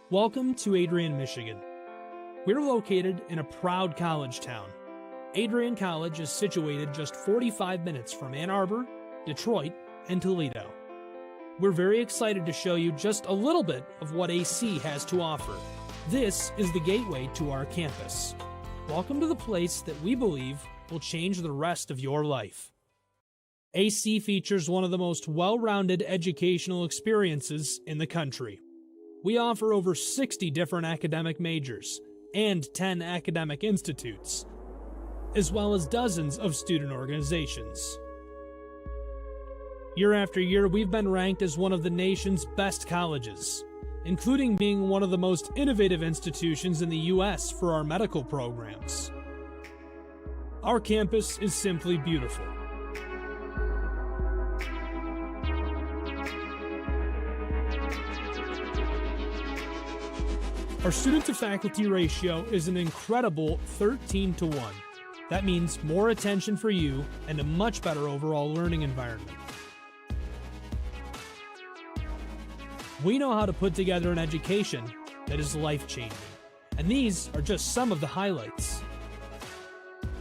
Welcome to Adrian, Michigan. We're located in a proud college town. Adrian College is situated just 45 minutes from Ann Arbor, Detroit, and Toledo. We're very excited to show you just a little bit of what AC has to offer. This is the gateway to our campus. Welcome to the place that we believe will change the rest of your life. AC features one of the most well-rounded educational experiences in the country. We offer over 60 different academic majors and 10 academic institutes, as well as dozens of student organizations. Year after year, we've been ranked as one of the nation's best colleges, including being one of the most innovative institutions in the U.S. for our medical programs. Our campus is simply beautiful. Our student-to-faculty ratio is an incredible 13-to-1. That means more attention for you and a much better overall learning environment. We know how to put together an education that is life-changing, and these are just some of the highlights.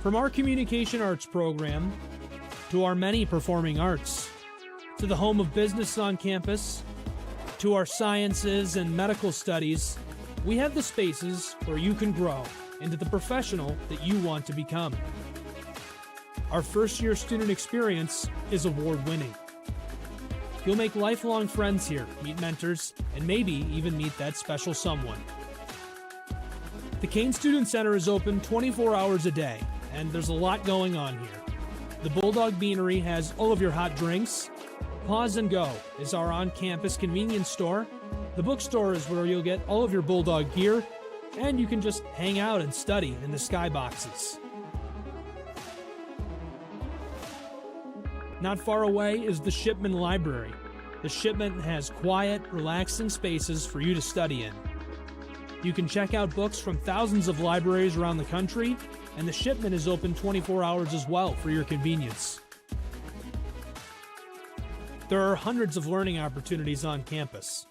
From our communication arts program, to our many performing arts, to the home of business on campus, to our sciences and medical studies, we have the spaces where you can grow into the professional that you want to become. Our first-year student experience is award-winning. You'll make lifelong friends here, meet mentors, and maybe even meet that special someone. The Kane Student Center is open 24 hours a day, and there's a lot going on here. The Bulldog Beanery has all of your hot drinks. Pause and Go is our on-campus convenience store. The bookstore is where you'll get all of your Bulldog gear, and you can just hang out and study in the skyboxes. Not far away is the Shipman Library. The Shipman has quiet, relaxing spaces for you to study in. You can check out books from thousands of libraries around the country, and the Shipman is open 24 hours as well for your convenience. There are hundreds of learning opportunities on campus.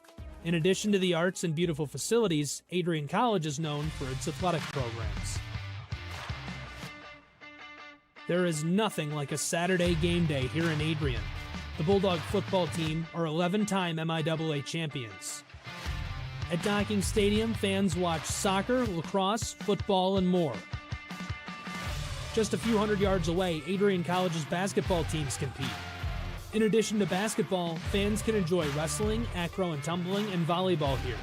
In addition to the arts and beautiful facilities, Adrian College is known for its athletic programs. There is nothing like a Saturday game day here in Adrian. The Bulldog football team are 11-time MIAA champions. At Docking Stadium, fans watch soccer, lacrosse, football, and more. Just a few hundred yards away, Adrian College's basketball teams compete. In addition to basketball, fans can enjoy wrestling, acro and tumbling, and volleyball here.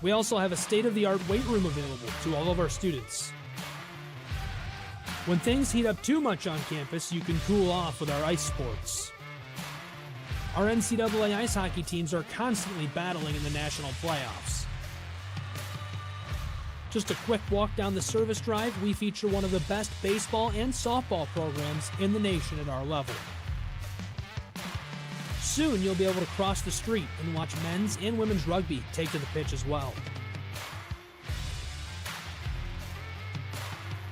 We also have a state-of-the-art weight room available to all of our students. When things heat up too much on campus, you can cool off with our ice sports. Our NCAA ice hockey teams are constantly battling in the national playoffs. Just a quick walk down the service drive, we feature one of the best baseball and softball programs in the nation at our level. Soon you'll be able to cross the street and watch men's and women's rugby take to the pitch as well.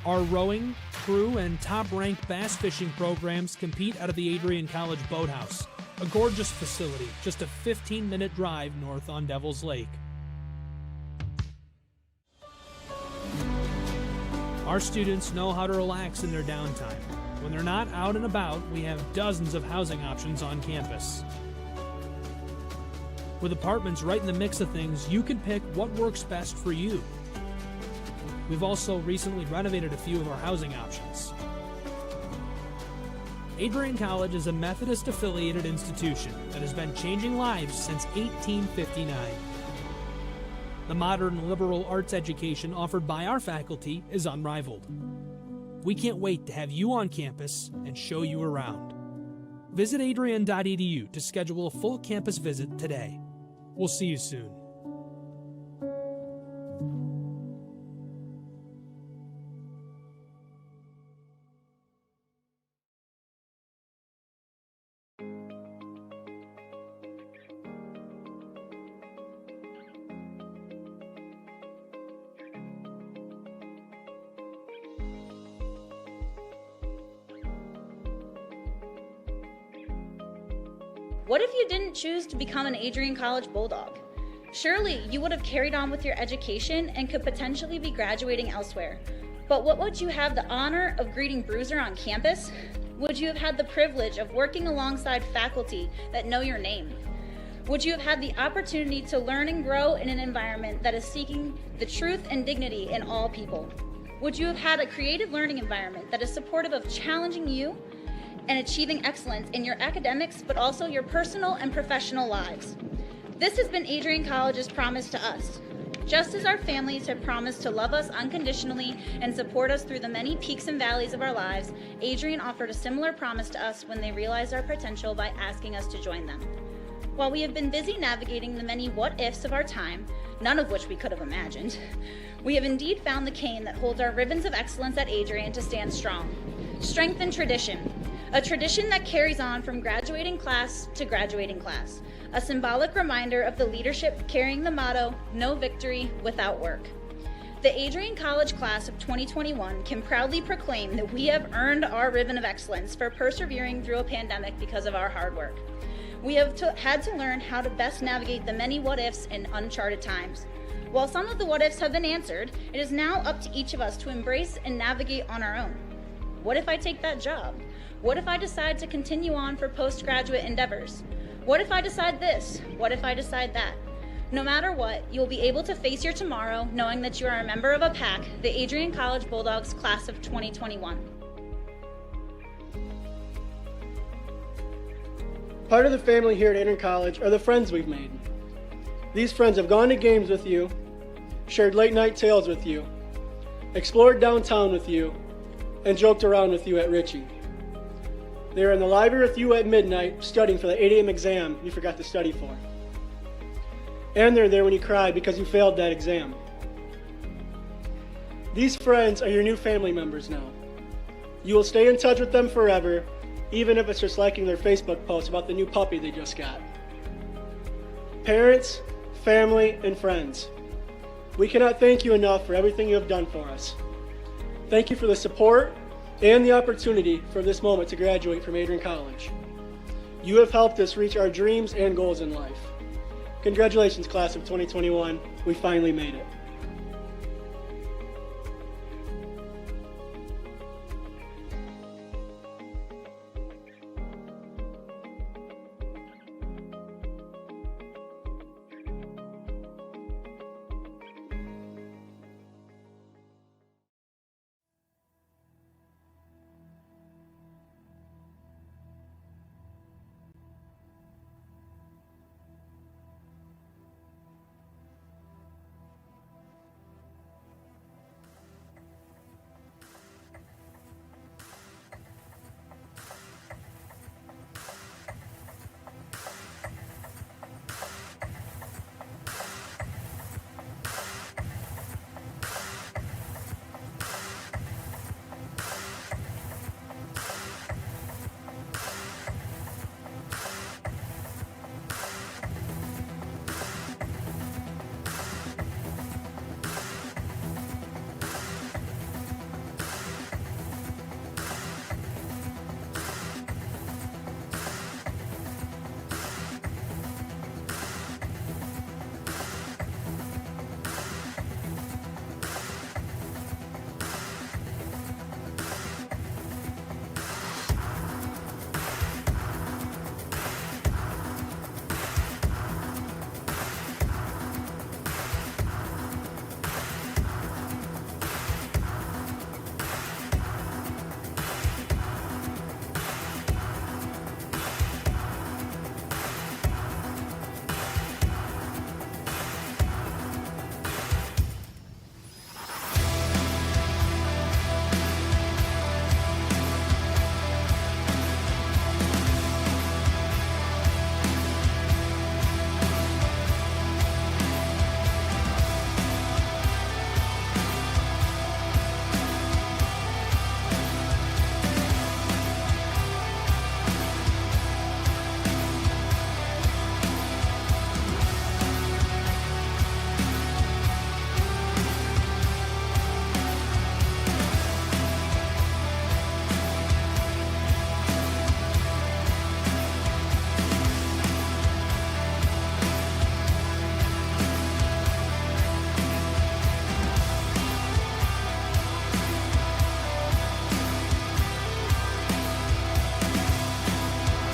Our rowing, crew, and top-ranked bass fishing programs compete out of the Adrian College Boathouse, a gorgeous facility just a 15-minute drive north on Devil's Lake. Our students know how to relax in their downtime. When they're not out and about, we have dozens of housing options on campus. With apartments right in the mix of things, you can pick what works best for you. We've also recently renovated a few of our housing options. Adrian College is a Methodist-affiliated institution that has been changing lives since 1859. The modern liberal arts education offered by our faculty is unrivaled. We can't wait to have you on campus and show you around. Visit adrian.edu to schedule a full campus visit today. We'll see you soon. What if you didn't choose to become an Adrian College Bulldog? Surely you would have carried on with your education and could potentially be graduating elsewhere. But what would you have the honor of greeting Bruiser on campus? Would you have had the privilege of working alongside faculty that know your name? Would you have had the opportunity to learn and grow in an environment that is seeking the truth and dignity in all people? Would you have had a creative learning environment that is supportive of challenging you and achieving excellence in your academics, but also your personal and professional lives? This has been Adrian College's promise to us. Just as our families have promised to love us unconditionally and support us through the many peaks and valleys of our lives, Adrian offered a similar promise to us when they realized our potential by asking us to join them. While we have been busy navigating the many what-ifs of our time, none of which we could have imagined, we have indeed found the cane that holds our ribbons of excellence at Adrian to stand strong. Strength and tradition. A tradition that carries on from graduating class to graduating class. A symbolic reminder of the leadership carrying the motto, no victory without work. The Adrian College class of 2021 can proudly proclaim that we have earned our ribbon of excellence for persevering through a pandemic because of our hard work. We have had to learn how to best navigate the many what-ifs in uncharted times. While some of the what-ifs have been answered, it is now up to each of us to embrace and navigate on our own. What if I take that job? What if I decide to continue on for postgraduate endeavors? What if I decide this? What if I decide that? No matter what, you'll be able to face your tomorrow knowing that you are a member of a pack, the Adrian College Bulldogs class of 2021. Part of the family here at Adrian College are the friends we've made. These friends have gone to games with you, shared late night tales with you, explored downtown with you, and joked around with you at Ritchie. They were in the library with you at midnight studying for the 8 a.m. exam you forgot to study for. And they're there when you cried because you failed that exam. These friends are your new family members now. You will stay in touch with them forever, even if it's just liking their Facebook post about the new puppy they just got. Parents, family, and friends, we cannot thank you enough for everything you have done for us. Thank you for the support and the opportunity for this moment to graduate from Adrian College. You have helped us reach our dreams and goals in life. Congratulations, class of 2021. We finally made it.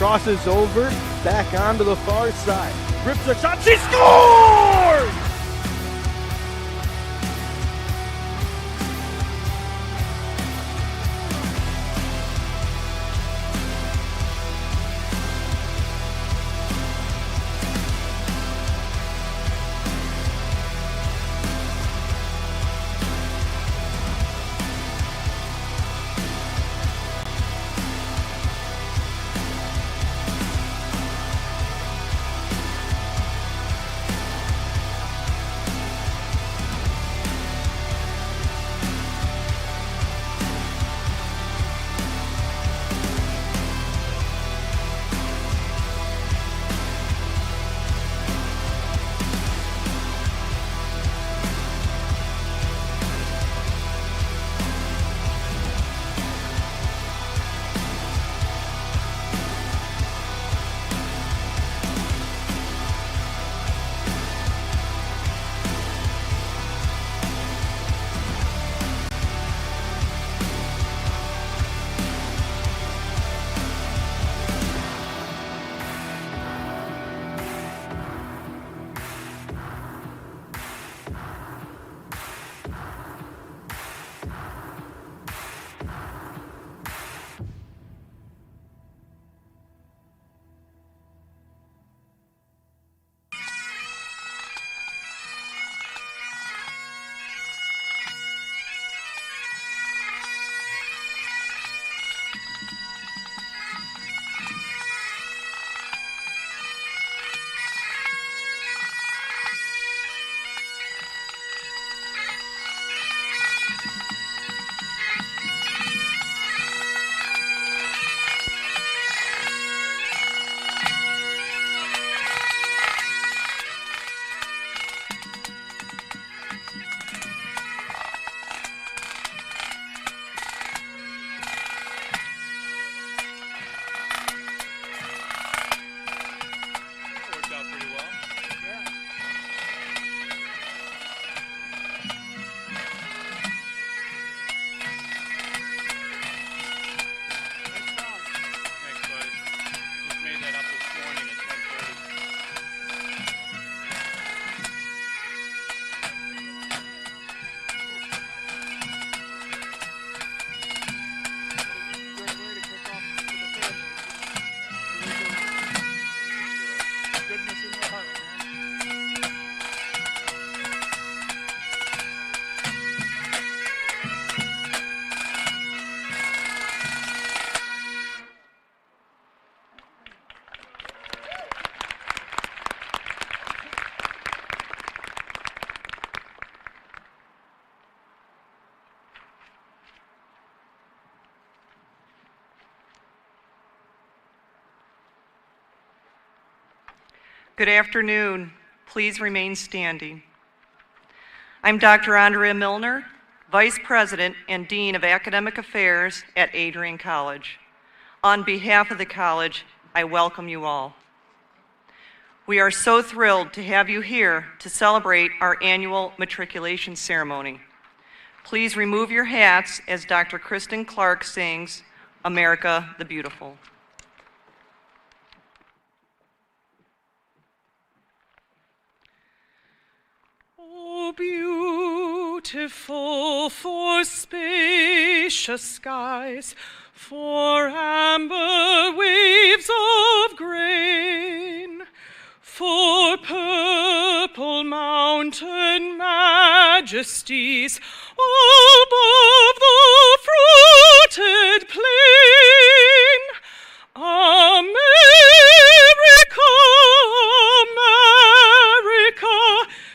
crosses over, back onto the far side. Rips a shot, she scores! Good afternoon. Please remain standing. I'm Dr. Andrea Milner, Vice President and Dean of Academic Affairs at Adrian College. On behalf of the college, I welcome you all. We are so thrilled to have you here to celebrate our annual matriculation ceremony. Please remove your hats as Dr. Kristen Clark sings America the Beautiful. Oh, beautiful for spacious skies, for amber waves of grain, for purple mountain majesties above the fruited plain. America, America,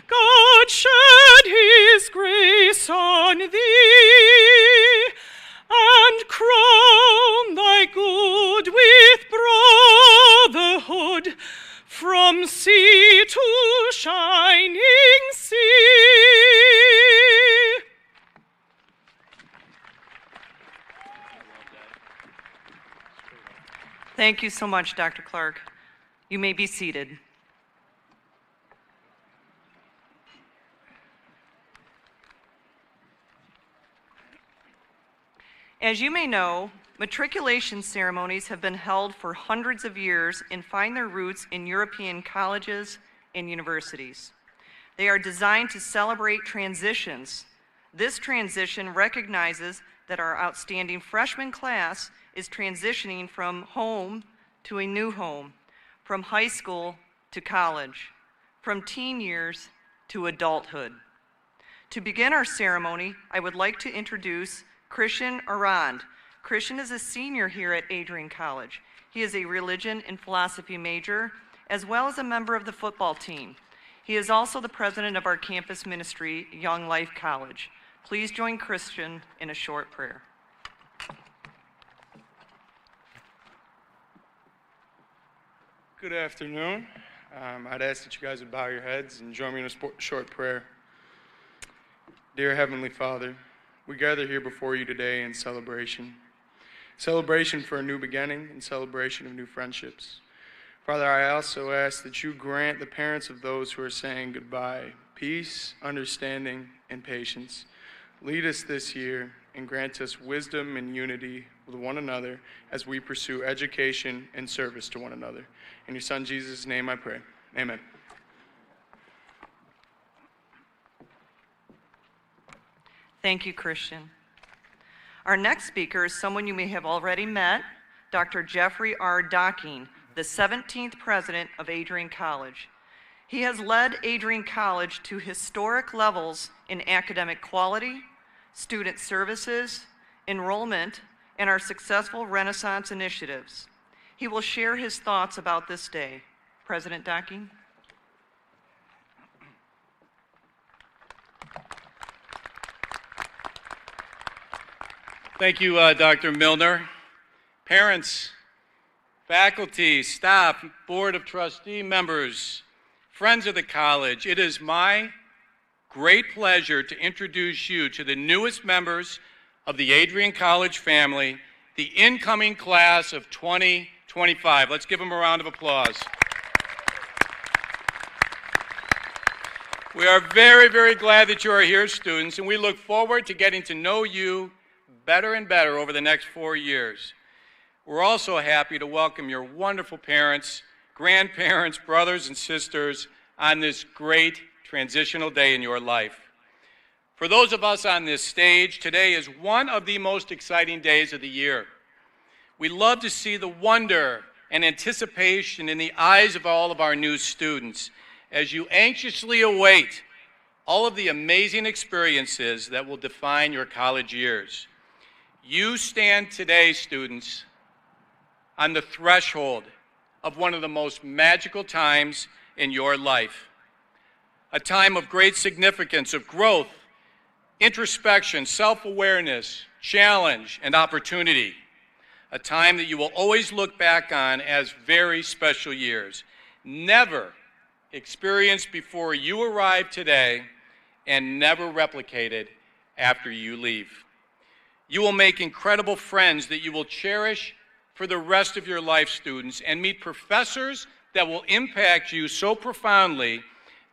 God shed his grace on thee, and crown thy good with brotherhood, from sea to shining sea. Thank you so much, Dr. Clark. You may be seated. As you may know, Matriculation ceremonies have been held for hundreds of years and find their roots in European colleges and universities. They are designed to celebrate transitions. This transition recognizes that our outstanding freshman class is transitioning from home to a new home, from high school to college, from teen years to adulthood. To begin our ceremony, I would like to introduce Christian Arand. Christian is a senior here at Adrian College. He is a religion and philosophy major, as well as a member of the football team. He is also the president of our campus ministry, Young Life College. Please join Christian in a short prayer. Good afternoon. I'd ask that you guys would bow your heads and join me in a short prayer. Dear Heavenly Father, we gather here before you today in celebration. Celebration for a new beginning and celebration of new friendships. Father, I also ask that you grant the parents of those who are saying goodbye peace, understanding, and patience. Lead us this year and grant us wisdom and unity with one another as we pursue education and service to one another. In your Son Jesus' name I pray. Amen. Thank you, Christian. Our next speaker is someone you may have already met, Dr. Jeffrey R. Docking, the 17th president of Adrian College. He has led Adrian College to historic levels in academic quality, student services, enrollment, and our successful Renaissance initiatives. He will share his thoughts about this day. President Docking. Thank you, Dr. Milner. Parents, faculty, staff, board of trustee members, friends of the college, it is my great pleasure to introduce you to the newest members of the Adrian College family, the incoming class of 2025. Let's give them a round of applause. We are very, very glad that you are here, students, and we look forward to getting to know you better and better over the next 4 years. We're also happy to welcome your wonderful parents, grandparents, brothers, and sisters on this great transitional day in your life. For those of us on this stage, today is one of the most exciting days of the year. We love to see the wonder and anticipation in the eyes of all of our new students as you anxiously await all of the amazing experiences that will define your college years. You stand today, students, on the threshold of one of the most magical times in your life. A time of great significance, of growth, introspection, self-awareness, challenge, and opportunity. A time that you will always look back on as very special years. Never experienced before you arrive today and never replicated after you leave. You will make incredible friends that you will cherish for the rest of your life, students, and meet professors that will impact you so profoundly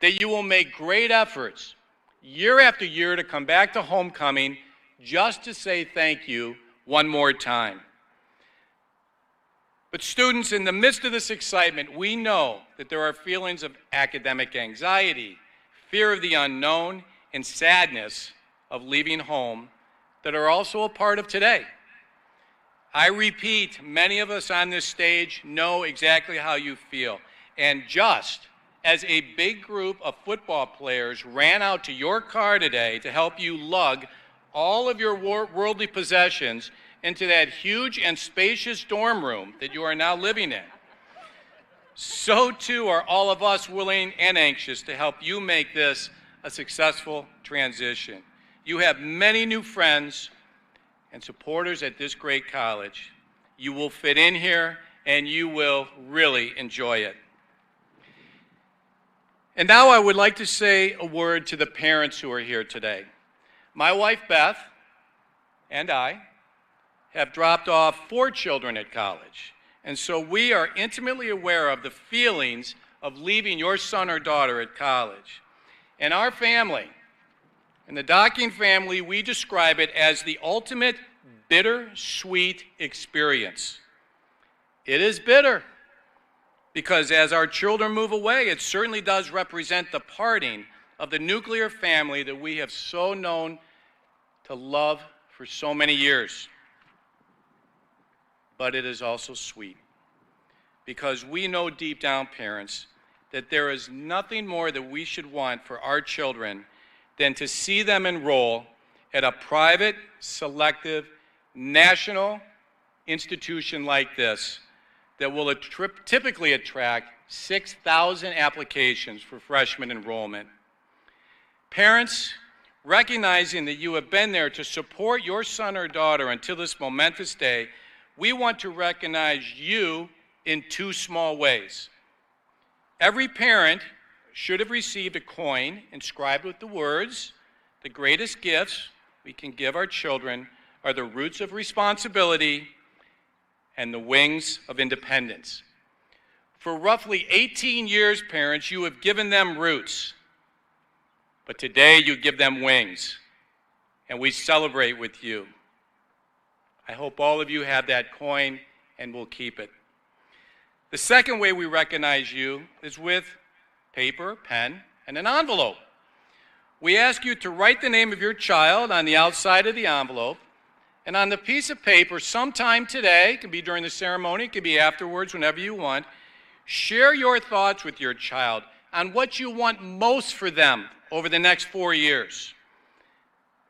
that you will make great efforts year after year to come back to homecoming just to say thank you one more time. But students, in the midst of this excitement, we know that there are feelings of academic anxiety, fear of the unknown, and sadness of leaving home that are also a part of today. I repeat, many of us on this stage know exactly how you feel. And just as a big group of football players ran out to your car today to help you lug all of your worldly possessions into that huge and spacious dorm room that you are now living in, so too are all of us willing and anxious to help you make this a successful transition. You have many new friends and supporters at this great college. You will fit in here and you will really enjoy it. And now I would like to say a word to the parents who are here today. My wife Beth and I have dropped off 4 children at college, and so we are intimately aware of the feelings of leaving your son or daughter at college. And our family, in the Docking family, we describe it as the ultimate bittersweet experience. It is bitter because as our children move away, it certainly does represent the parting of the nuclear family that we have so known to love for so many years. But it is also sweet because we know deep down, parents, that there is nothing more that we should want for our children than to see them enroll at a private, selective, national institution like this that will typically attract 6,000 applications for freshman enrollment. Parents, recognizing that you have been there to support your son or daughter until this momentous day, we want to recognize you in two small ways. Every parent should have received a coin inscribed with the words, "The greatest gifts we can give our children are the roots of responsibility and the wings of independence." For roughly 18 years, parents, you have given them roots, but today you give them wings, and we celebrate with you. I hope all of you have that coin and will keep it. The second way we recognize you is with paper, pen, and an envelope. We ask you to write the name of your child on the outside of the envelope, and on the piece of paper, sometime today, it can be during the ceremony, it can be afterwards, whenever you want, share your thoughts with your child on what you want most for them over the next 4 years.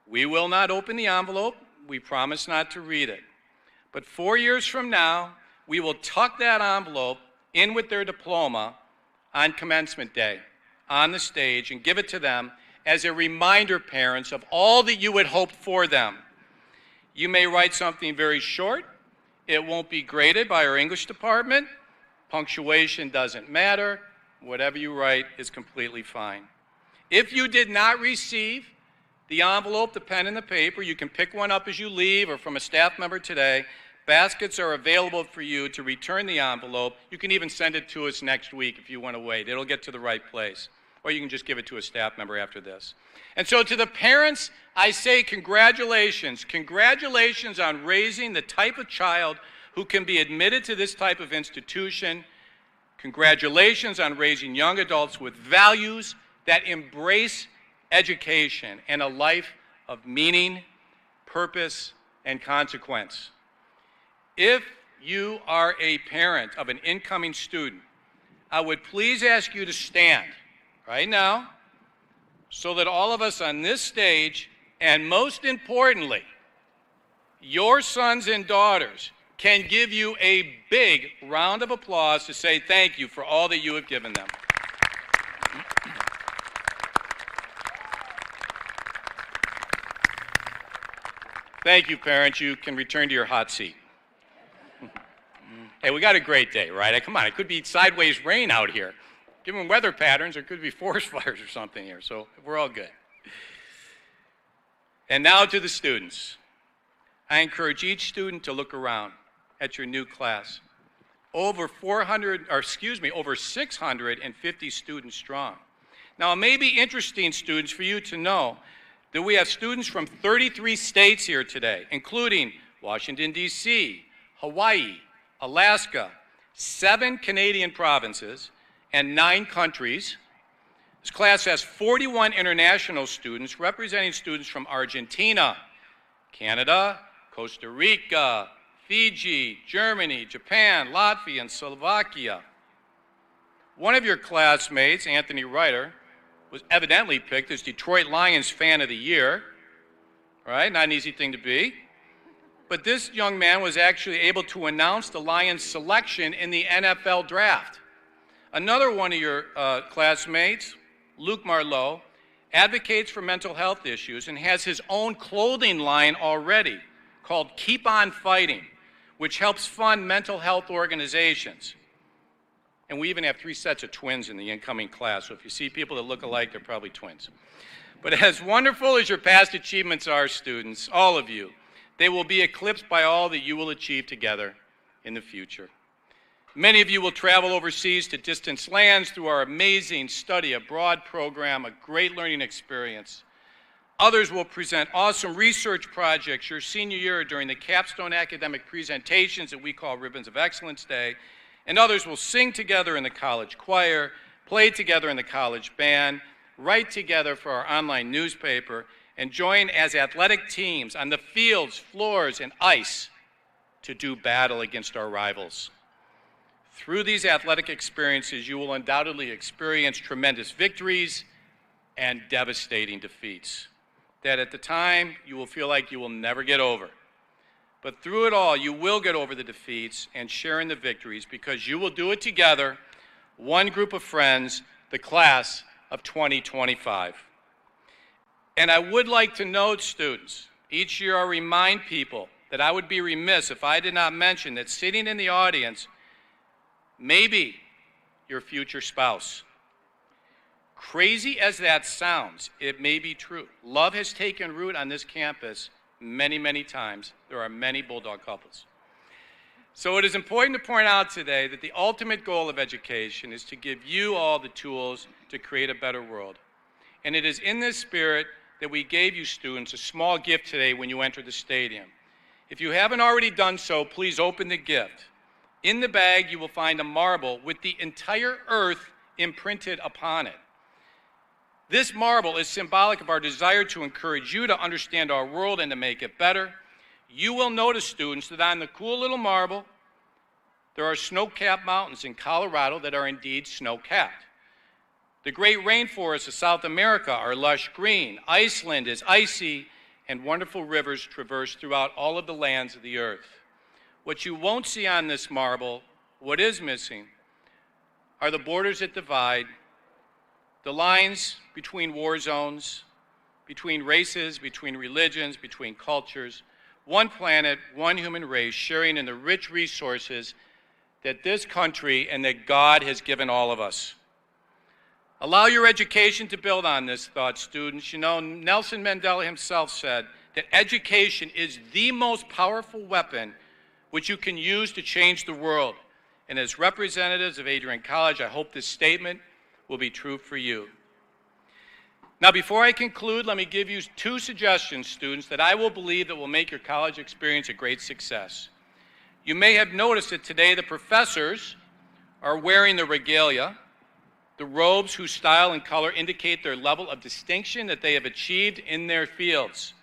We will not open the envelope. We promise not to read it. But 4 years from now, we will tuck that envelope in with their diploma on commencement day, on the stage, and give it to them as a reminder, parents, of all that you had hoped for them. You may write something very short. It won't be graded by our English department. Punctuation doesn't matter. Whatever you write is completely fine. If you did not receive the envelope, the pen, and the paper, you can pick one up as you leave or from a staff member today. Baskets are available for you to return the envelope. You can even send it to us next week if you want to wait. It'll get to the right place. Or you can just give it to a staff member after this. And so to the parents, I say congratulations. Congratulations on raising the type of child who can be admitted to this type of institution. Congratulations on raising young adults with values that embrace education and a life of meaning, purpose, and consequence. If you are a parent of an incoming student, I would please ask you to stand right now so that all of us on this stage, and most importantly, your sons and daughters, can give you a big round of applause to say thank you for all that you have given them. Thank you, parents. You can return to your hot seat. Hey, we got a great day, right? Come on, it could be sideways rain out here. Given weather patterns, there could be forest fires or something here, so we're all good. And now to the students. I encourage each student to look around at your new class. Over 650 students strong. Now, it may be interesting, students, for you to know that we have students from 33 states here today, including Washington, D.C., Hawaii, Alaska, 7 Canadian provinces, and 9 countries. This class has 41 international students representing students from Argentina, Canada, Costa Rica, Fiji, Germany, Japan, Latvia, and Slovakia. One of your classmates, Anthony Ryder, was evidently picked as Detroit Lions Fan of the Year. Right? Not an easy thing to be. But this young man was actually able to announce the Lions' selection in the NFL draft. Another one of your classmates, Luke Marlowe, advocates for mental health issues and has his own clothing line already called Keep On Fighting, which helps fund mental health organizations. And we even have 3 sets of twins in the incoming class, so if you see people that look alike, they're probably twins. But as wonderful as your past achievements are, students, all of you, they will be eclipsed by all that you will achieve together in the future. Many of you will travel overseas to distant lands through our amazing study abroad program, a great learning experience. Others will present awesome research projects your senior year during the capstone academic presentations that we call Ribbons of Excellence Day. And others will sing together in the college choir, play together in the college band, write together for our online newspaper, and join as athletic teams on the fields, floors, and ice to do battle against our rivals. Through these athletic experiences, you will undoubtedly experience tremendous victories and devastating defeats that at the time you will feel like you will never get over. But through it all, you will get over the defeats and share in the victories because you will do it together, one group of friends, the class of 2025. And I would like to note, students, each year I remind people that I would be remiss if I did not mention that sitting in the audience may be your future spouse. Crazy as that sounds, it may be true. Love has taken root on this campus many, many times. There are many Bulldog couples. So it is important to point out today that the ultimate goal of education is to give you all the tools to create a better world. And it is in this spirit that we gave you students a small gift today when you enter the stadium. If you haven't already done so, please open the gift. In the bag, you will find a marble with the entire earth imprinted upon it. This marble is symbolic of our desire to encourage you to understand our world and to make it better. You will notice, students, that on the cool little marble, there are snow-capped mountains in Colorado that are indeed snow-capped. The great rainforests of South America are lush green. Iceland is icy, and wonderful rivers traverse throughout all of the lands of the earth. What you won't see on this marble, what is missing, are the borders that divide, the lines between war zones, between races, between religions, between cultures, one planet, one human race, sharing in the rich resources that this country and that God has given all of us. Allow your education to build on this thought, students. You know, Nelson Mandela himself said that education is the most powerful weapon which you can use to change the world. And as representatives of Adrian College, I hope this statement will be true for you. Now, before I conclude, let me give you two suggestions, students, that I will believe that will make your college experience a great success. You may have noticed that today the professors are wearing the regalia, the robes whose style and color indicate their level of distinction that they have achieved in their fields.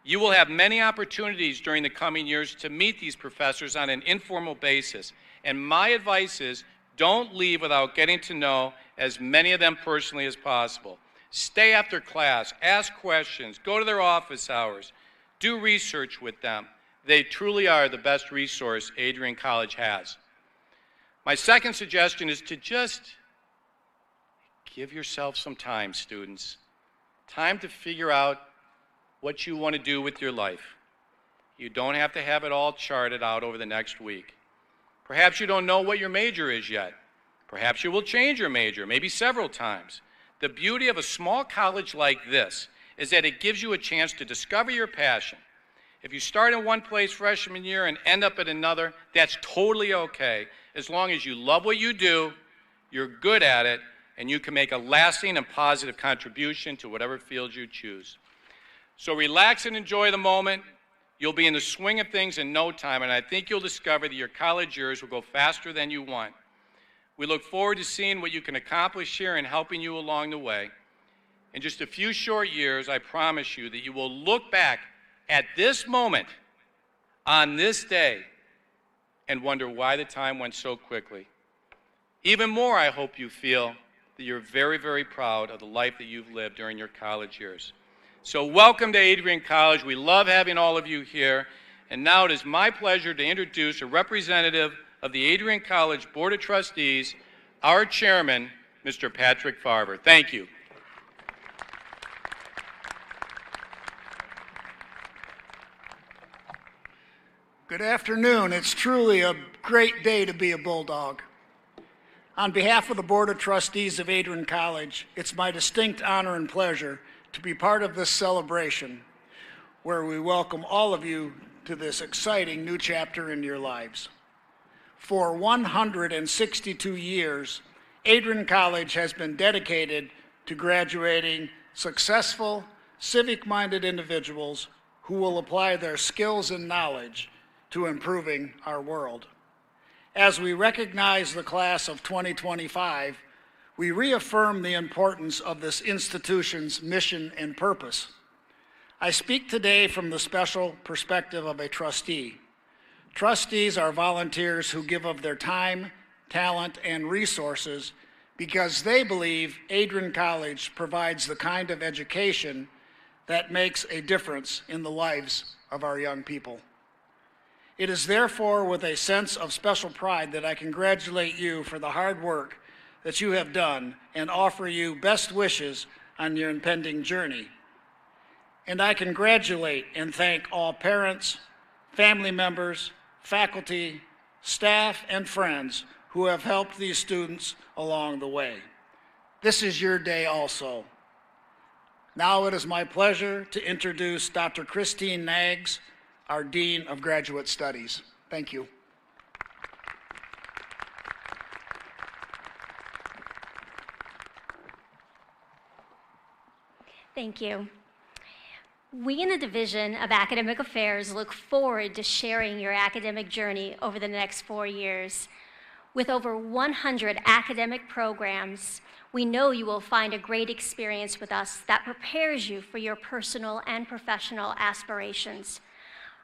You will have many opportunities during the coming years to meet these professors on an informal basis, and my advice is don't leave without getting to know as many of them personally as possible. Stay after class, ask questions, go to their office hours, do research with them. They truly are the best resource Adrian College has. My second suggestion is to just give yourself some time, students. Time to figure out what you want to do with your life. You don't have to have it all charted out over the next week. Perhaps you don't know what your major is yet. Perhaps you will change your major, maybe several times. The beauty of a small college like this is that it gives you a chance to discover your passion. If you start in one place freshman year and end up at another, that's totally okay, as long as you love what you do, you're good at it, and you can make a lasting and positive contribution to whatever field you choose. So relax and enjoy the moment. You'll be in the swing of things in no time, and I think you'll discover that your college years will go faster than you want. We look forward to seeing what you can accomplish here and helping you along the way. In just a few short years, I promise you that you will look back at this moment on this day and wonder why the time went so quickly. Even more, I hope you feel that you're very, very proud of the life that you've lived during your college years. So welcome to Adrian College. We love having all of you here. And now it is my pleasure to introduce a representative of the Adrian College Board of Trustees, our chairman, Mr. Patrick Farber. Thank you. Good afternoon. It's truly a great day to be a Bulldog. On behalf of the Board of Trustees of Adrian College, it's my distinct honor and pleasure to be part of this celebration where we welcome all of you to this exciting new chapter in your lives. For 162 years, Adrian College has been dedicated to graduating successful, civic-minded individuals who will apply their skills and knowledge to improving our world. As we recognize the class of 2025, we reaffirm the importance of this institution's mission and purpose. I speak today from the special perspective of a trustee. Trustees are volunteers who give of their time, talent, and resources because they believe Adrian College provides the kind of education that makes a difference in the lives of our young people. It is therefore with a sense of special pride that I congratulate you for the hard work that you have done and offer you best wishes on your impending journey. And I congratulate and thank all parents, family members, faculty, staff, and friends who have helped these students along the way. This is your day also. Now it is my pleasure to introduce Dr. Christine Nags, our Dean of Graduate Studies. Thank you. Thank you. We in the Division of Academic Affairs look forward to sharing your academic journey over the next 4 years. With over 100 academic programs, we know you will find a great experience with us that prepares you for your personal and professional aspirations.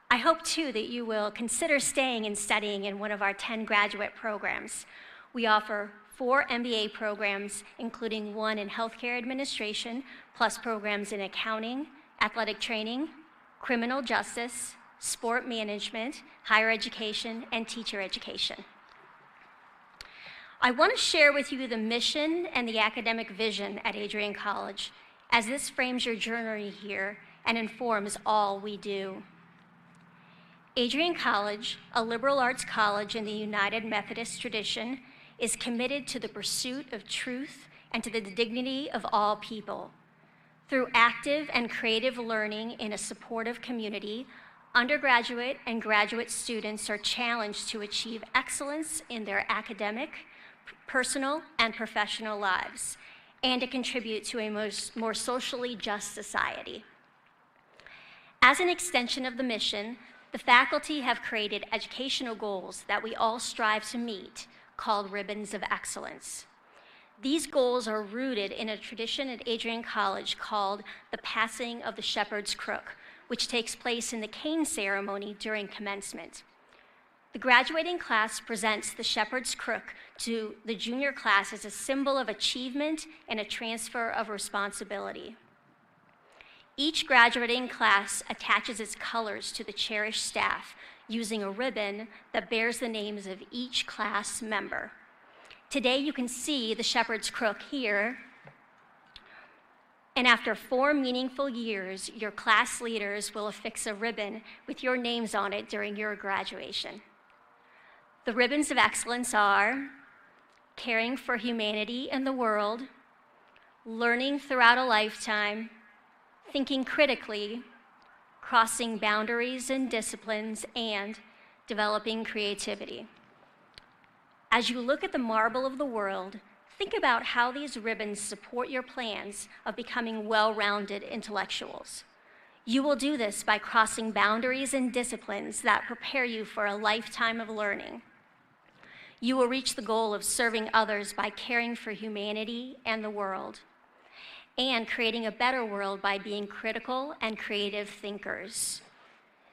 I hope, too, that you will consider staying and studying in one of our 10 graduate programs. We offer 4 MBA programs, including 1 in healthcare administration, plus programs in accounting, athletic training, criminal justice, sport management, higher education, and teacher education. I want to share with you the mission and the academic vision at Adrian College, as this frames your journey here and informs all we do. Adrian College, a liberal arts college in the United Methodist tradition, is committed to the pursuit of truth and to the dignity of all people. Through active and creative learning in a supportive community, undergraduate and graduate students are challenged to achieve excellence in their academic, personal, and professional lives, and to contribute to a more socially just society. As an extension of the mission, the faculty have created educational goals that we all strive to meet, called Ribbons of Excellence. These goals are rooted in a tradition at Adrian College called the Passing of the Shepherd's Crook, which takes place in the cane ceremony during commencement. The graduating class presents the Shepherd's Crook to the junior class as a symbol of achievement and a transfer of responsibility. Each graduating class attaches its colors to the cherished staff using a ribbon that bears the names of each class member. Today you can see the Shepherd's Crook here, and after 4 meaningful years, your class leaders will affix a ribbon with your names on it during your graduation. The ribbons of excellence are caring for humanity and the world, learning throughout a lifetime, thinking critically, crossing boundaries and disciplines, and developing creativity. As you look at the marble of the world, think about how these ribbons support your plans of becoming well-rounded intellectuals. You will do this by crossing boundaries and disciplines that prepare you for a lifetime of learning. You will reach the goal of serving others by caring for humanity and the world, and creating a better world by being critical and creative thinkers.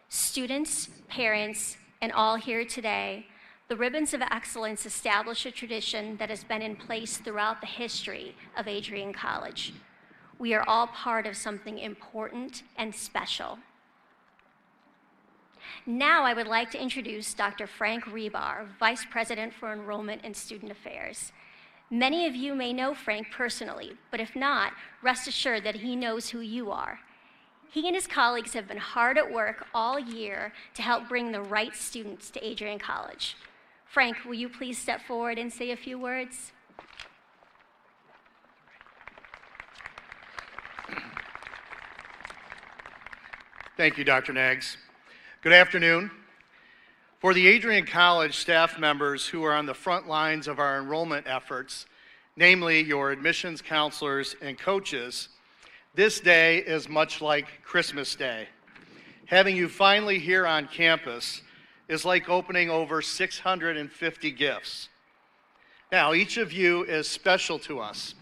Students, parents, and all here today, the Ribbons of Excellence establish a tradition that has been in place throughout the history of Adrian College. We are all part of something important and special. Now I would like to introduce Dr. Frank Rebar, Vice President for Enrollment and Student Affairs. Many of you may know Frank personally, but if not, rest assured that he knows who you are. He and his colleagues have been hard at work all year to help bring the right students to Adrian College. Frank, will you please step forward and say a few words? Thank you, Dr. Nags. Good afternoon. For the Adrian College staff members who are on the front lines of our enrollment efforts, namely your admissions counselors and coaches, This day is much like Christmas Day. Having you finally here on campus is like opening over 650 gifts. Now, each of you is special to us,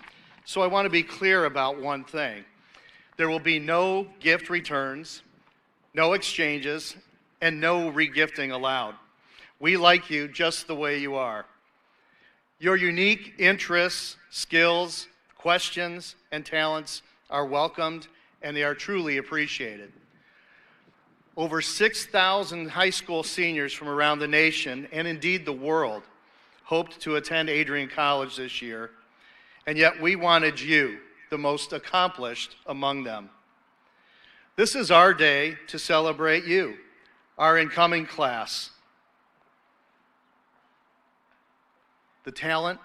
so I want to be clear about one thing. There will be no gift returns, no exchanges, and no regifting allowed. We like you just the way you are. Your unique interests, skills, questions, and talents are welcomed, and they are truly appreciated. Over 6,000 high school seniors from around the nation, and indeed the world, hoped to attend Adrian College this year, and yet we wanted you, the most accomplished among them. This is our day to celebrate you, our incoming class. The talent,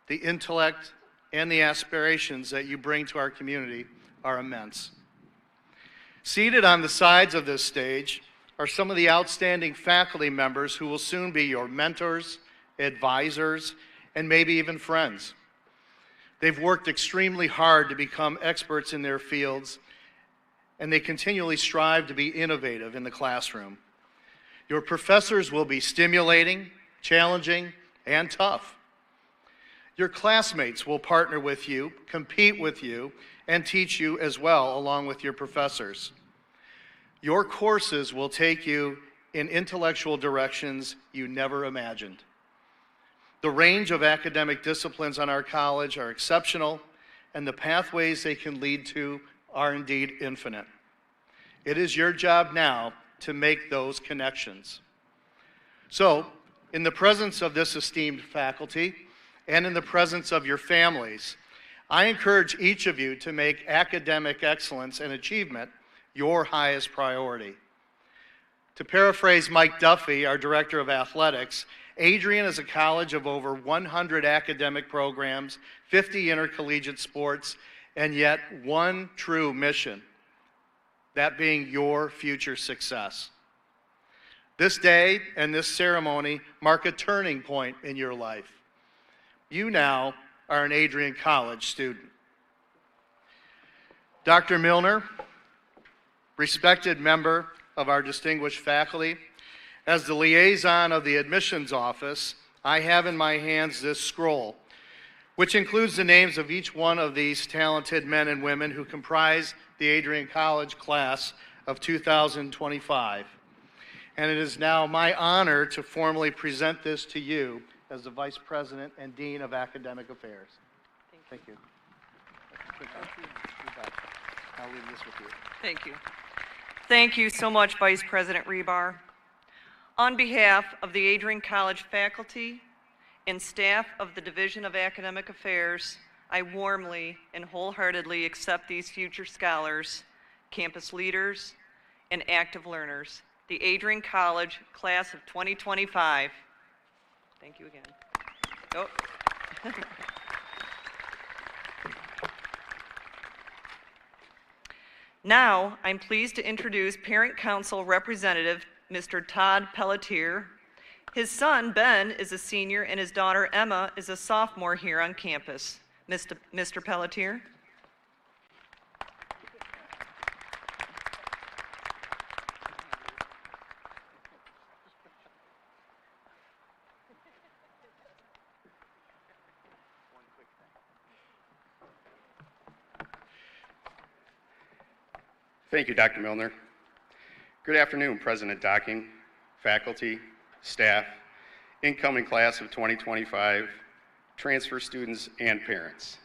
the intellect, and the aspirations that you bring to our community are immense. Seated on the sides of this stage are some of the outstanding faculty members who will soon be your mentors, advisors, and maybe even friends. They've worked extremely hard to become experts in their fields, and they continually strive to be innovative in the classroom. Your professors will be stimulating, challenging, and tough. Your classmates will partner with you, compete with you, and teach you as well, along with your professors. Your courses will take you in intellectual directions you never imagined. The range of academic disciplines on our college are exceptional, and the pathways they can lead to are indeed infinite. It is your job now to make those connections. So, in the presence of this esteemed faculty, and in the presence of your families, I encourage each of you to make academic excellence and achievement your highest priority. To paraphrase Mike Duffy, our Director of Athletics, Adrian is a college of over 100 academic programs, 50 intercollegiate sports, and yet one true mission, that being your future success. This day and this ceremony mark a turning point in your life. You now are an Adrian College student. Dr. Milner, respected member of our distinguished faculty, as the liaison of the admissions office, I have in my hands this scroll, which includes the names of each one of these talented men and women who comprise the Adrian College class of 2025. And it is now my honor to formally present this to you as the Vice President and Dean of Academic Affairs. Thank you. I'll leave this with you. Thank you. Thank you so much, Vice President Rebar. On behalf of the Adrian College faculty and staff of the Division of Academic Affairs, I warmly and wholeheartedly accept these future scholars, campus leaders, and active learners, the Adrian College class of 2025. Thank you again. Oh. Now, I'm pleased to introduce Parent Council Representative Mr. Todd Pelletier. His son, Ben, is a senior, and his daughter, Emma, is a sophomore here on campus. Mr. Pelletier. Thank you, Dr. Milner. Good afternoon, President Docking, faculty, staff, incoming class of 2025, transfer students, and parents.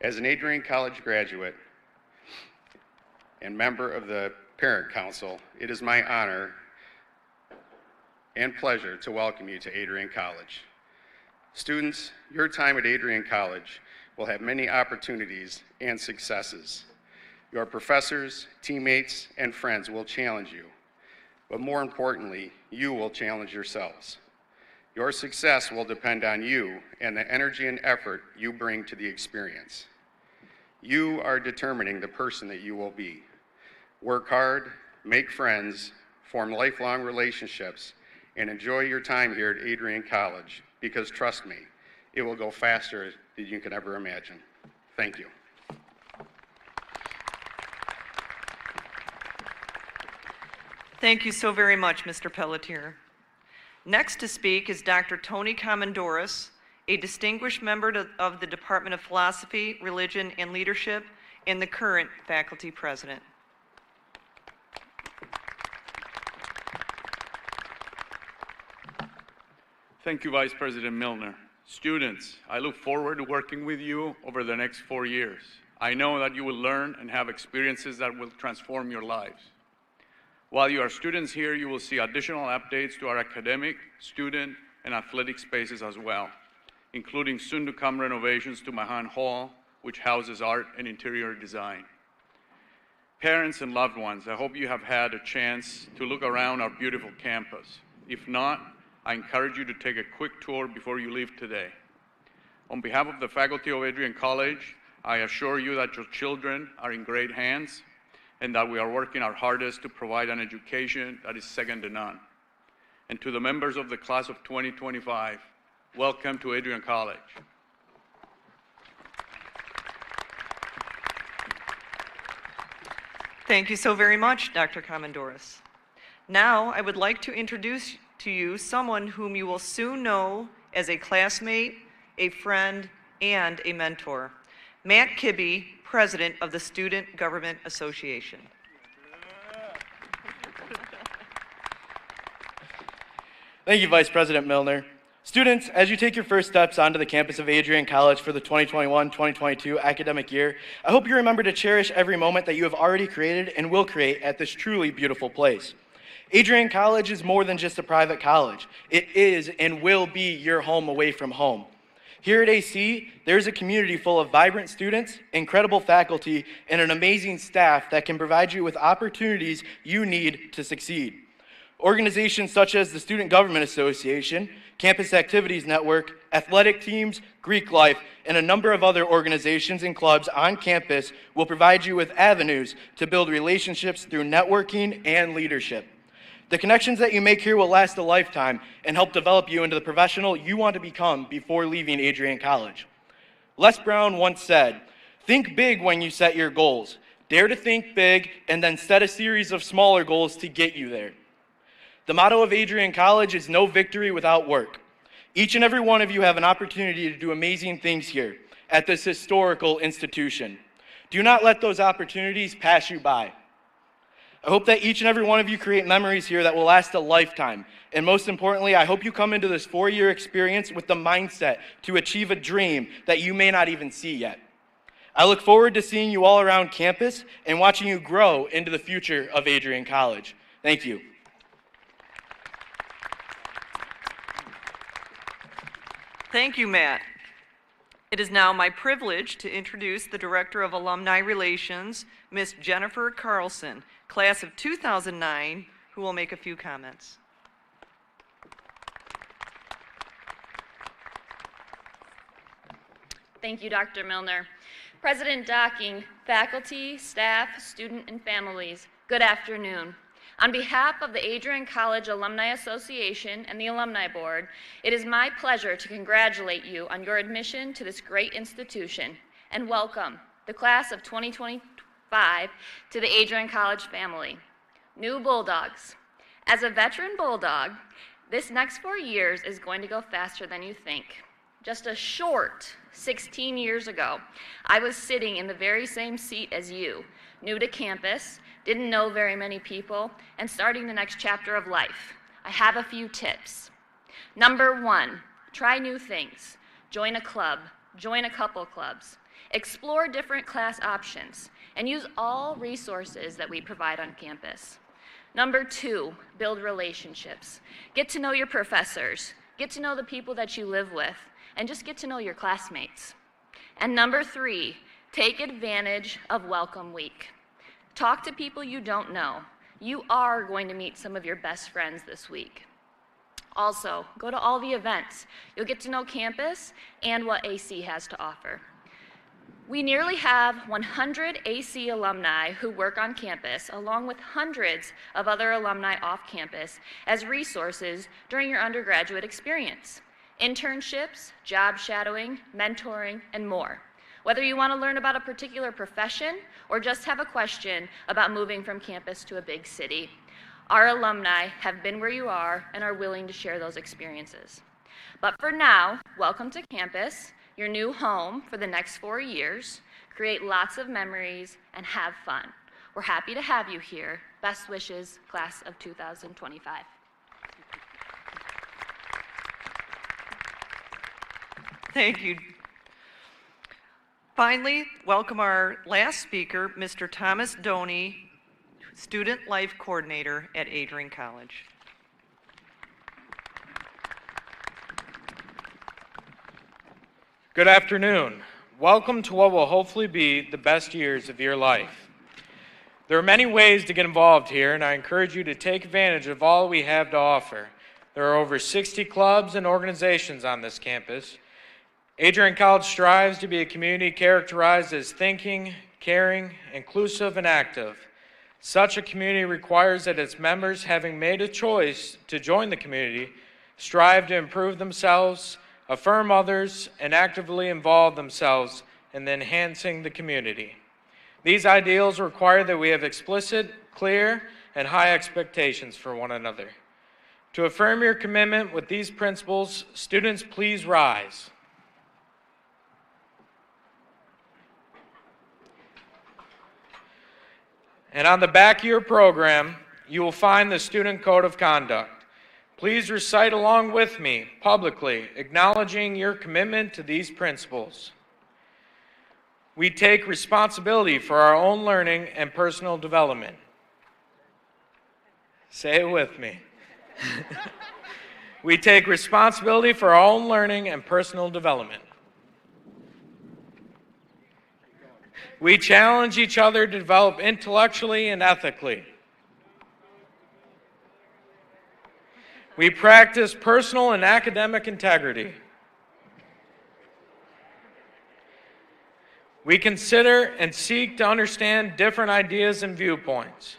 As an Adrian College graduate and member of the Parent Council, it is my honor and pleasure to welcome you to Adrian College. Students, your time at Adrian College will have many opportunities and successes. Your professors, teammates, and friends will challenge you, but more importantly, you will challenge yourselves. Your success will depend on you and the energy and effort you bring to the experience. You are determining the person that you will be. Work hard, make friends, form lifelong relationships, and enjoy your time here at Adrian College, because trust me, it will go faster than you can ever imagine. Thank you. Thank you so very much, Mr. Pelletier. Next to speak is Dr. Tony Commandoris, a distinguished member of the Department of Philosophy, Religion, and Leadership, and the current faculty president. Thank you, Vice President Milner. Students, I look forward to working with you over the next 4 years. I know that you will learn and have experiences that will transform your lives. While you are students here, you will see additional updates to our academic, student, and athletic spaces as well, including soon-to-come renovations to Mahan Hall, which houses art and interior design. Parents and loved ones, I hope you have had a chance to look around our beautiful campus. If not, I encourage you to take a quick tour before you leave today. On behalf of the faculty of Adrian College, I assure you that your children are in great hands and that we are working our hardest to provide an education that is second to none. And to the members of the class of 2025, welcome to Adrian College. Thank you so very much, Dr. Commandoris. Now, I would like to introduce to you someone whom you will soon know as a classmate, a friend, and a mentor. Matt Kibbe, President of the Student Government Association. Thank you, Vice President Milner. Students, as you take your first steps onto the campus of Adrian College for the 2021-2022 academic year, I hope you remember to cherish every moment that you have already created and will create at this truly beautiful place. Adrian College is more than just a private college. It is and will be your home away from home. Here at AC, there's a community full of vibrant students, incredible faculty, and an amazing staff that can provide you with opportunities you need to succeed. Organizations such as the Student Government Association, Campus Activities Network, athletic teams, Greek Life, and a number of other organizations and clubs on campus will provide you with avenues to build relationships through networking and leadership. The connections that you make here will last a lifetime and help develop you into the professional you want to become before leaving Adrian College. Les Brown once said, "Think big when you set your goals. Dare to think big and then set a series of smaller goals to get you there." The motto of Adrian College is no victory without work. Each and every one of you have an opportunity to do amazing things here at this historical institution. Do not let those opportunities pass you by. I hope that each and every one of you create memories here that will last a lifetime. And most importantly, I hope you come into this 4-year experience with the mindset to achieve a dream that you may not even see yet. I look forward to seeing you all around campus and watching you grow into the future of Adrian College. Thank you. Thank you, Matt. It is now my privilege to introduce the Director of Alumni Relations, Ms. Jennifer Carlson, class of 2009, who will make a few comments. Thank you, Dr. Milner. President Docking, faculty, staff, student, and families, good afternoon. On behalf of the Adrian College Alumni Association and the Alumni Board, it is my pleasure to congratulate you on your admission to this great institution and welcome the class of 2025 to the Adrian College family. New Bulldogs. As a veteran Bulldog, this next 4 years is going to go faster than you think. Just a short 16 years ago, I was sitting in the very same seat as you, new to campus, didn't know very many people, and starting the next chapter of life. I have a few tips. Number 1, try new things. Join a club, join a couple clubs. Explore different class options, and use all resources that we provide on campus. Number 2, build relationships. Get to know your professors, get to know the people that you live with, and just get to know your classmates. And number 3, take advantage of Welcome Week. Talk to people you don't know. You are going to meet some of your best friends this week. Also, go to all the events. You'll get to know campus and what AC has to offer. We nearly have 100 AC alumni who work on campus, along with hundreds of other alumni off campus as resources during your undergraduate experience. Internships, job shadowing, mentoring, and more. Whether you want to learn about a particular profession or just have a question about moving from campus to a big city, Our alumni have been where you are and are willing to share those experiences. But for now, welcome to campus, your new home for the next 4 years. Create lots of memories and have fun. We're happy to have you here. Best wishes, class of 2025. Thank you. Finally, welcome our last speaker, Mr. Thomas Doney, Student Life Coordinator at Adrian College. Good afternoon. Welcome to what will hopefully be the best years of your life. There are many ways to get involved here, and I encourage you to take advantage of all we have to offer. There are over 60 clubs and organizations on this campus. Adrian College strives to be a community characterized as thinking, caring, inclusive, and active. Such a community requires that its members, having made a choice to join the community, strive to improve themselves, affirm others, and actively involve themselves in enhancing the community. These ideals require that we have explicit, clear, and high expectations for one another. To affirm your commitment with these principles, students, please rise. And on the back of your program, you will find the Student Code of Conduct. Please recite along with me, publicly, acknowledging your commitment to these principles. We take responsibility for our own learning and personal development. Say it with me. We take responsibility for our own learning and personal development. We challenge each other to develop intellectually and ethically. We practice personal and academic integrity. We consider and seek to understand different ideas and viewpoints.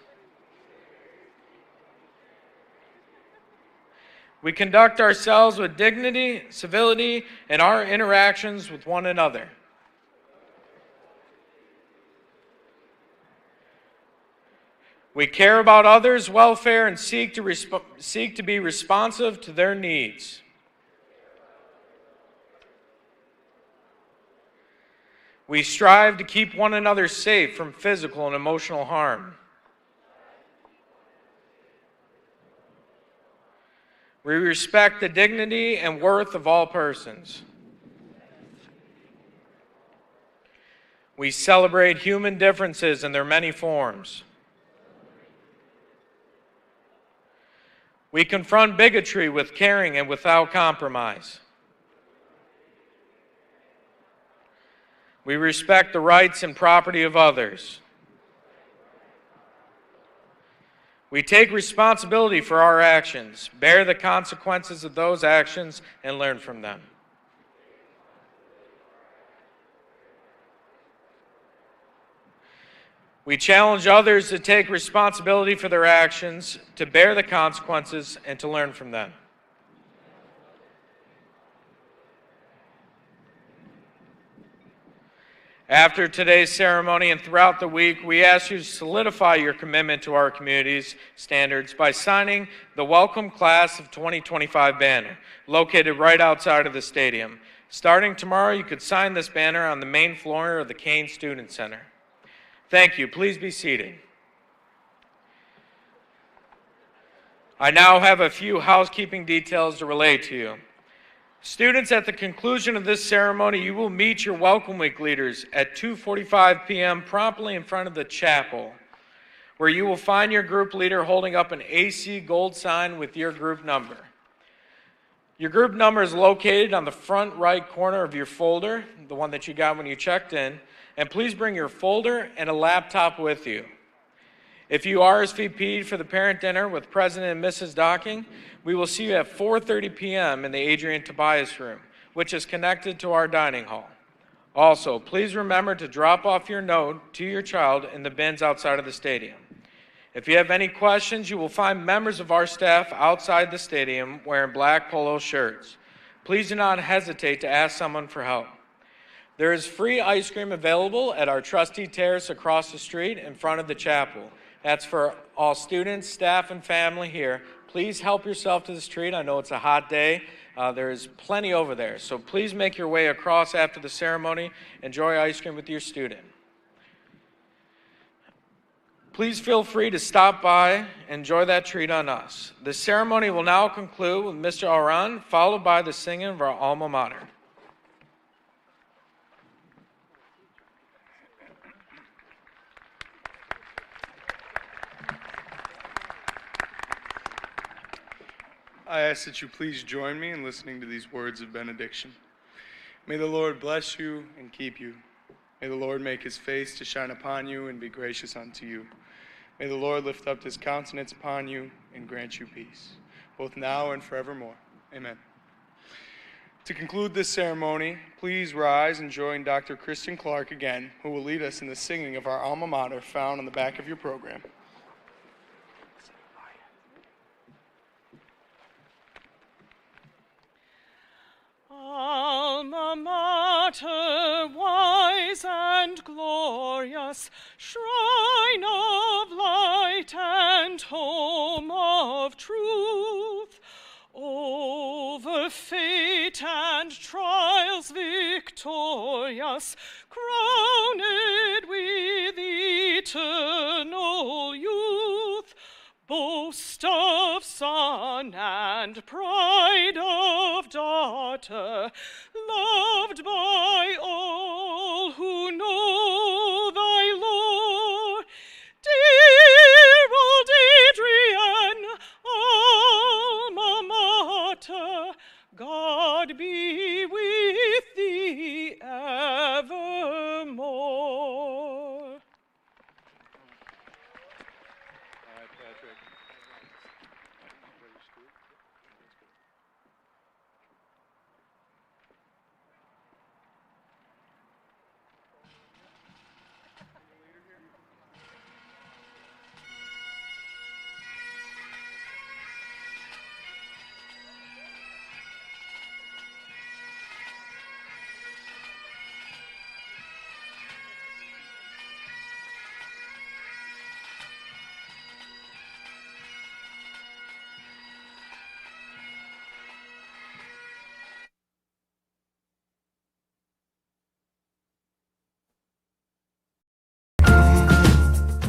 We conduct ourselves with dignity, civility, in our interactions with one another. We care about others' welfare and seek to be responsive to their needs. We strive to keep one another safe from physical and emotional harm. We respect the dignity and worth of all persons. We celebrate human differences in their many forms. We confront bigotry with caring and without compromise. We respect the rights and property of others. We take responsibility for our actions, bear the consequences of those actions, and learn from them. We challenge others to take responsibility for their actions, to bear the consequences, and to learn from them. After today's ceremony and throughout the week, we ask you to solidify your commitment to our community's standards by signing the Welcome Class of 2025 banner, located right outside of the stadium. Starting tomorrow, you could sign this banner on the main floor of the Kane Student Center. Thank you. Please be seated. I now have a few housekeeping details to relay to you. Students, at the conclusion of this ceremony, you will meet your Welcome Week leaders at 2:45 p.m. promptly in front of the chapel, where you will find your group leader holding up an AC gold sign with your group number. Your group number is located on the front right corner of your folder, the one that you got when you checked in. And please bring your folder and a laptop with you. If you RSVP'd for the parent dinner with President and Mrs. Docking, we will see you at 4:30 p.m. in the Adrian Tobias room, which is connected to our dining hall. Also, please remember to drop off your note to your child in the bins outside of the stadium. If you have any questions, you will find members of our staff outside the stadium wearing black polo shirts. Please do not hesitate to ask someone for help. There is free ice cream available at our trustee terrace across the street in front of the chapel. That's for all students, staff, and family here. Please help yourself to this treat. I know it's a hot day. There's plenty over there. So please make your way across after the ceremony. Enjoy ice cream with your student. Please feel free to stop by, enjoy that treat on us. The ceremony will now conclude with Mr. Aran, followed by the singing of our alma mater. I ask that you please join me in listening to these words of benediction. May the Lord bless you and keep you. May the Lord make his face to shine upon you and be gracious unto you. May the Lord lift up his countenance upon you and grant you peace, both now and forevermore. Amen. To conclude this ceremony, please rise and join Dr. Kristen Clark again, who will lead us in the singing of our alma mater found on the back of your program. Alma mater, wise and glorious, shrine of light and home of truth, over fate and trials victorious, crowned with eternal youth, boast of son and pride of daughter, loved by all who know thy lore. Dear old Adrian, alma mater, God be with thee evermore.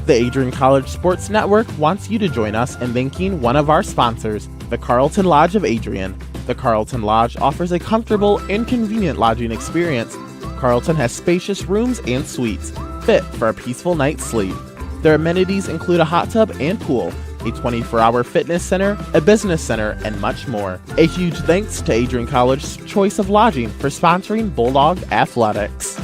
The Adrian College Sports Network wants you to join us in thanking one of our sponsors, the Carlton Lodge of Adrian. The Carlton Lodge offers a comfortable and convenient lodging experience. Carlton has spacious rooms and suites, fit for a peaceful night's sleep. Their amenities include a hot tub and pool, a 24-hour fitness center, a business center, and much more. A huge thanks to Adrian College's choice of lodging for sponsoring Bulldog Athletics.